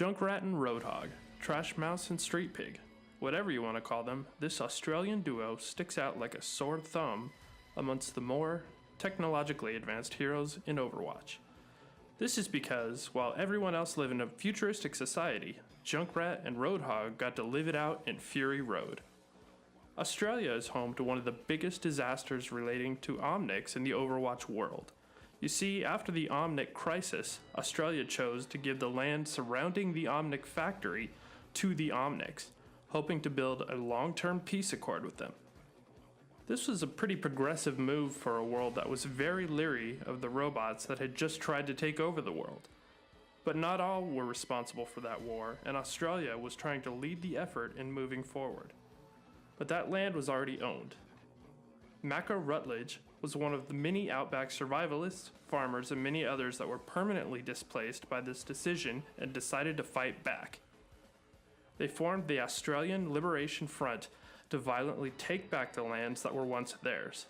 Junkrat and Roadhog, Trash Mouse and Street Pig. Whatever you want to call them, this Australian duo sticks out like a sore thumb amongst the more technologically advanced heroes in Overwatch. This is because, while everyone else lived in a futuristic society, Junkrat and Roadhog got to live it out in Fury Road. Australia is home to one of the biggest disasters relating to Omnics in the Overwatch world. You see, after the Omnic crisis, Australia chose to give the land surrounding the Omnic factory to the Omnics, hoping to build a long-term peace accord with them. This was a pretty progressive move for a world that was very leery of the robots that had just tried to take over the world. But not all were responsible for that war, and Australia was trying to lead the effort in moving forward. But that land was already owned. Mako Rutledge was one of the many outback survivalists, farmers, and many others that were permanently displaced by this decision and decided to fight back. They formed the Australian Liberation Front to violently take back the lands that were once theirs.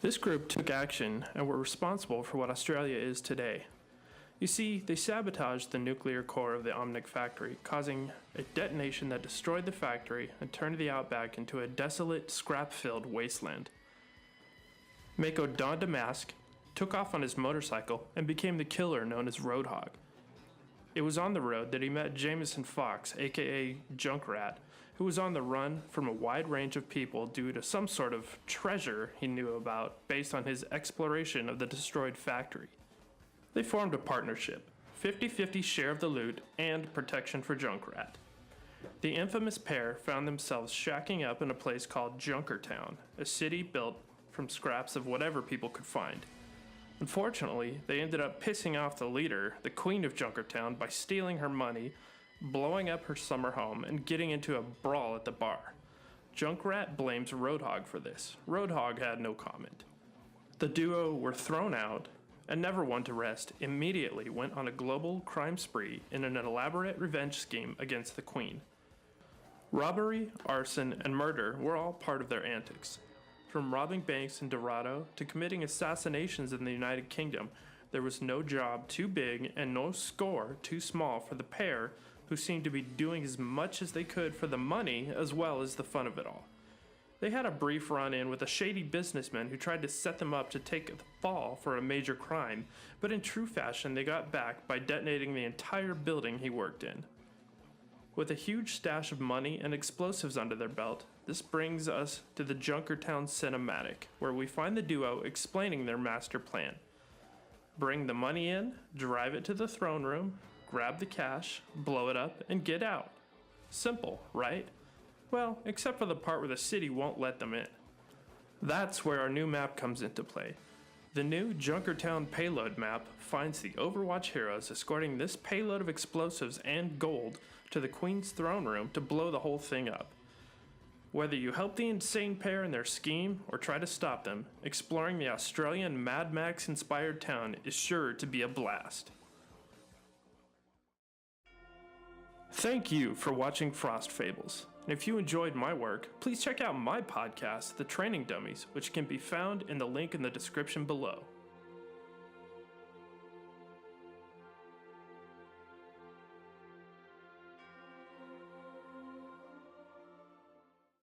This group took action and were responsible for what Australia is today. You see, they sabotaged the nuclear core of the Omnic factory, causing a detonation that destroyed the factory and turned the outback into a desolate, scrap-filled wasteland. Mako donned a mask, took off on his motorcycle, and became the killer known as Roadhog. It was on the road that he met Jameson Fox, aka Junkrat, who was on the run from a wide range of people due to some sort of treasure he knew about based on his exploration of the destroyed factory. They formed a partnership, 50-50 share of the loot and protection for Junkrat. The infamous pair found themselves shacking up in a place called Junkertown, a city built from scraps of whatever people could find. Unfortunately, they ended up pissing off the leader, the queen of Junkertown, by stealing her money, blowing up her summer home, and getting into a brawl at the bar. Junkrat blames Roadhog for this. Roadhog had no comment. The duo were thrown out, and never one to rest, immediately went on a global crime spree in an elaborate revenge scheme against the queen. Robbery, arson, and murder were all part of their antics. From robbing banks in Dorado to committing assassinations in the United Kingdom, there was no job too big and no score too small for the pair, who seemed to be doing as much as they could for the money as well as the fun of it all. They had a brief run-in with a shady businessman who tried to set them up to take the fall for a major crime, but in true fashion they got back by detonating the entire building he worked in. With a huge stash of money and explosives under their belt, this brings us to the Junkertown cinematic, where we find the duo explaining their master plan. Bring the money in, drive it to the throne room, grab the cash, blow it up, and get out. Simple, right? Well, except for the part where the city won't let them in. That's where our new map comes into play. The new Junkertown payload map finds the Overwatch heroes escorting this payload of explosives and gold to the Queen's throne room to blow the whole thing up. Whether you help the insane pair in their scheme or try to stop them, exploring the Australian Mad Max-inspired town is sure to be a blast. Thank you for watching Frost Fables. And if you enjoyed my work, please check out my podcast, The Training Dummies, which can be found in the link in the description below.